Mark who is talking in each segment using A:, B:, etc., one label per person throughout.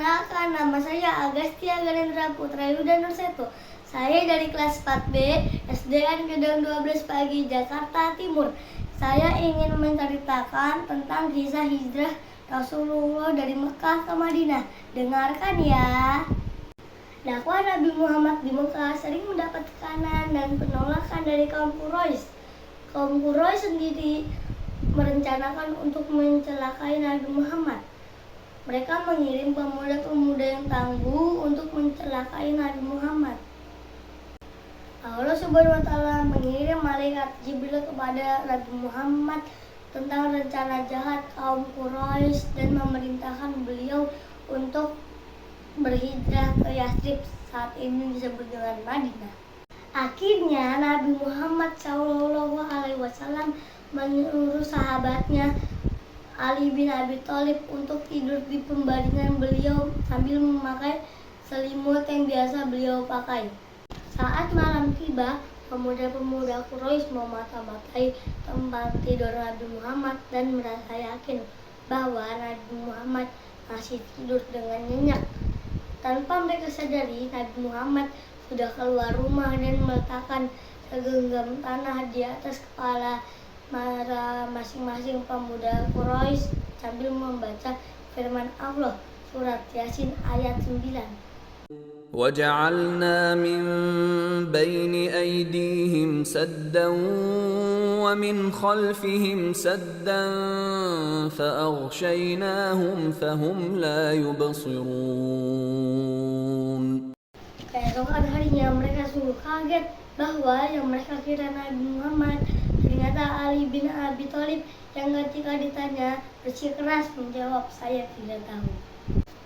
A: Perkenalkan, nama saya Agastya Ganendra Putra Yuda Nurseto. Saya dari kelas 4B, SDN Gedung 12 Pagi, Jakarta Timur. Saya ingin menceritakan tentang kisah hijrah Rasulullah dari Mekah ke Madinah. Dengarkan ya. Dakwah Nabi Muhammad di Mekah sering mendapat tekanan dan penolakan dari kaum Quraisy. Kaum Quraisy sendiri merencanakan untuk mencelakai Nabi Muhammad. Mereka mengirim pemuda-pemuda yang tangguh untuk mencelakai Nabi Muhammad. Allah Subhanahu wa Ta'ala mengirim malaikat Jibril kepada Nabi Muhammad tentang rencana jahat kaum Quraisy dan memerintahkan beliau untuk berhijrah ke Yathrib, saat ini disebut dengan Madinah. Akhirnya Nabi Muhammad SAW menyuruh sahabatnya Ali bin Abi Thalib untuk tidur di pembaringan beliau sambil memakai selimut yang biasa beliau pakai. Saat malam tiba, pemuda-pemuda Quraisy memata-matai tempat tidur Nabi Muhammad dan merasa yakin bahwa Nabi Muhammad masih tidur dengan nyenyak. Tanpa mereka sadari, Nabi Muhammad sudah keluar rumah dan meletakkan segenggam tanah di atas kepala masing-masing pemuda Quraisy sambil membaca firman Allah surat Yasin ayat 9.
B: وَجَعَلْنَا مِنْ بَيْنِ أَيْدِيهِمْ سَدًّا وَمِنْ خَلْفِهِمْ سَدًّا فَأَغْشَيْنَاهُمْ فَهُمْ لَا يُبْصِرُونَ.
A: Keesokan harinya mereka sungguh kaget bahwa yang mereka kira Nabi Muhammad ternyata Ali bin Abi Thalib yang ketika ditanya bersikeras menjawab, "Saya tidak tahu."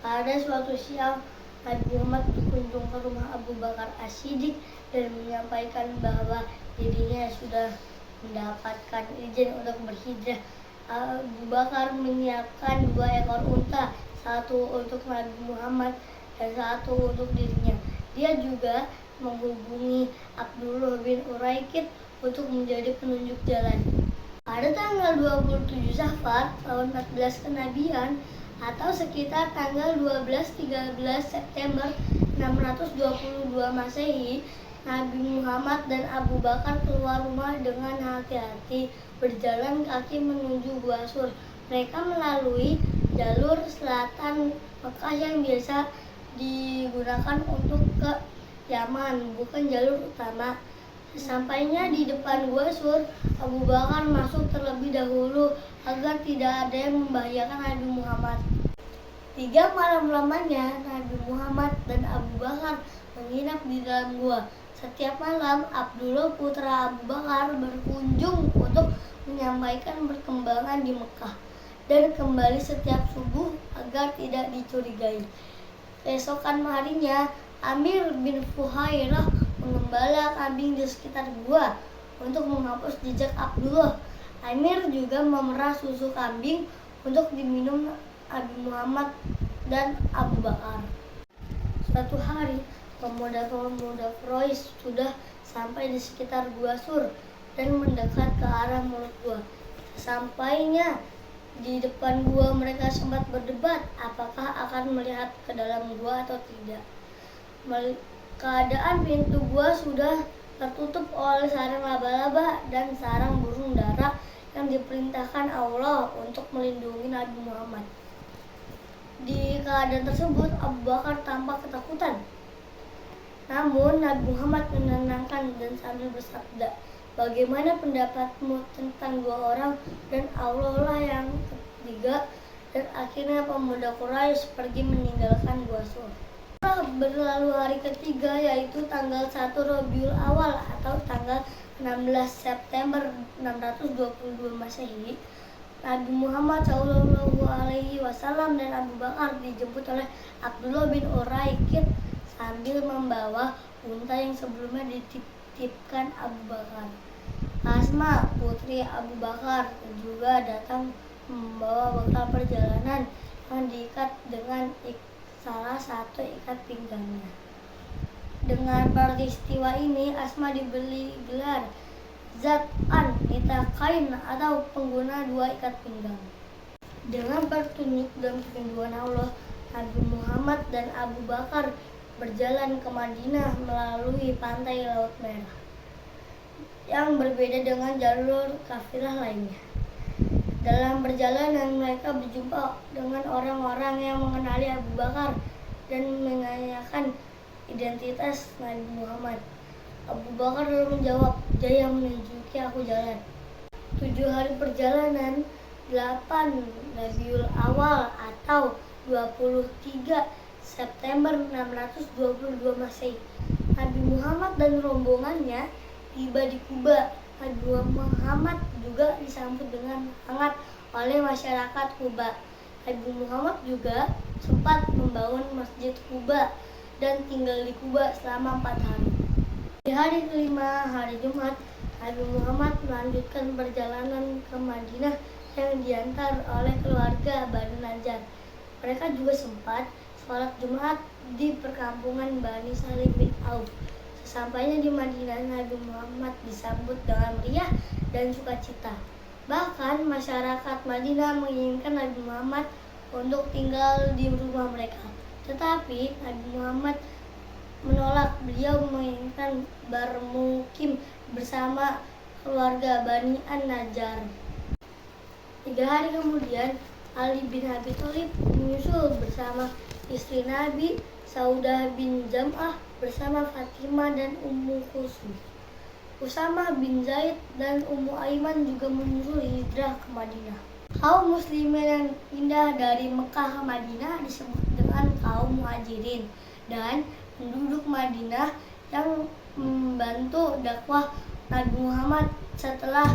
A: Pada suatu siang, Nabi Muhammad berkunjung ke rumah Abu Bakar As-Siddiq dan menyampaikan bahwa dirinya sudah mendapatkan izin untuk berhijrah. Abu Bakar menyiapkan 2 ekor unta, satu untuk Nabi Muhammad dan satu untuk dirinya. Dia juga menghubungi Abdullah bin Uraikid untuk menjadi penunjuk jalan. Pada tanggal 27 Safar tahun 14 kenabian atau sekitar tanggal 12-13 September 622 Masehi, Nabi Muhammad dan Abu Bakar keluar rumah dengan hati-hati berjalan kaki menuju Gua Sur. Mereka melalui jalur selatan Mekah yang biasa digunakan untuk ke Yaman, bukan jalur utama. Sesampainya di depan Gua Sur, Abu Bakar masuk terlebih dahulu agar tidak ada yang membahayakan Nabi Muhammad. 3 malam lamanya Nabi Muhammad dan Abu Bakar menginap di dalam gua. Setiap malam Abdullah putra Abu Bakar berkunjung untuk menyampaikan perkembangan di Mekah dan kembali setiap subuh agar tidak dicurigai. Keesokan harinya Amir bin Fuhairah mengembala kambing di sekitar gua untuk menghapus jejak Abdullah. Amir juga memerah susu kambing untuk diminum Nabi Muhammad dan Abu Bakar. Suatu hari, pemuda-pemuda Quraisy sudah sampai di sekitar Gua Sur dan mendekat ke arah mulut gua. Sesampainya di depan gua, mereka sempat berdebat apakah akan melihat ke dalam gua atau tidak. Keadaan pintu gua sudah tertutup oleh sarang laba-laba dan sarang burung dara yang diperintahkan Allah untuk melindungi Nabi Muhammad. Di keadaan tersebut, Abu Bakar tampak ketakutan. Namun Nabi Muhammad menenangkan dan sambil bersabda, "Bagaimana pendapatmu tentang 2 orang dan Allah lah yang ketiga?" Dan akhirnya pemuda Quraisy pergi meninggalkan Gua Sur. Berlalu hari ketiga, yaitu tanggal 1 Rabiul Awal atau tanggal 16 September 622 Masehi, Nabi Muhammad SAW dan Abu Bakar dijemput oleh Abdullah bin Uraikid sambil membawa unta yang sebelumnya dititipkan Abu Bakar. Asma, putri Abu Bakar, juga datang membawa bekal perjalanan yang diikat dengan salah satu ikat pinggangnya. Dengan peristiwa ini, Asma diberi gelar Zat an-Nitaqain atau pengguna 2 ikat pinggang. Dengan petunjuk dan kerinduan Allah, Nabi Muhammad Muhammad dan Abu Bakar berjalan ke Madinah melalui pantai Laut Merah yang berbeda dengan jalur kafilah lainnya. Dalam perjalanan mereka berjumpa dengan orang-orang yang mengenali Abu Bakar dan menanyakan identitas Nabi Muhammad. Abu Bakar lalu menjawab, "Jaya menunjuki aku jalan." 7 hari perjalanan, 8 Rabiul Awal atau 23 September 622 Masehi, Nabi Muhammad dan rombongannya tiba di Kuba. Nabi Muhammad juga disambut dengan hangat oleh masyarakat Kuba. Nabi Muhammad juga sempat membangun Masjid Kuba dan tinggal di Kuba selama 4 hari. Di hari kelima, hari Jumat, Nabi Muhammad melanjutkan perjalanan ke Madinah yang diantar oleh keluarga Bani Najjar. Mereka juga sempat sholat Jumat di perkampungan Bani Salim bin Auf. Sesampainya di Madinah, Nabi Muhammad disambut dengan meriah dan sukacita. Bahkan masyarakat Madinah menginginkan Nabi Muhammad untuk tinggal di rumah mereka. Tetapi Nabi Muhammad menolak. Beliau menginginkan bermukim bersama keluarga Bani An-Najjar. 3 hari kemudian, Ali bin Abi Thalib menyusul bersama istri Nabi, Saudah bin Zam'ah, bersama Fatimah dan Ummu Kulsum. Usama bin Zaid dan Ummu Aiman juga menyusul hijrah ke Madinah. Kaum muslimin yang pindah dari Mekah ke Madinah disebut dengan kaum Muhajirin, dan penduduk Madinah yang membantu dakwah Nabi Muhammad setelah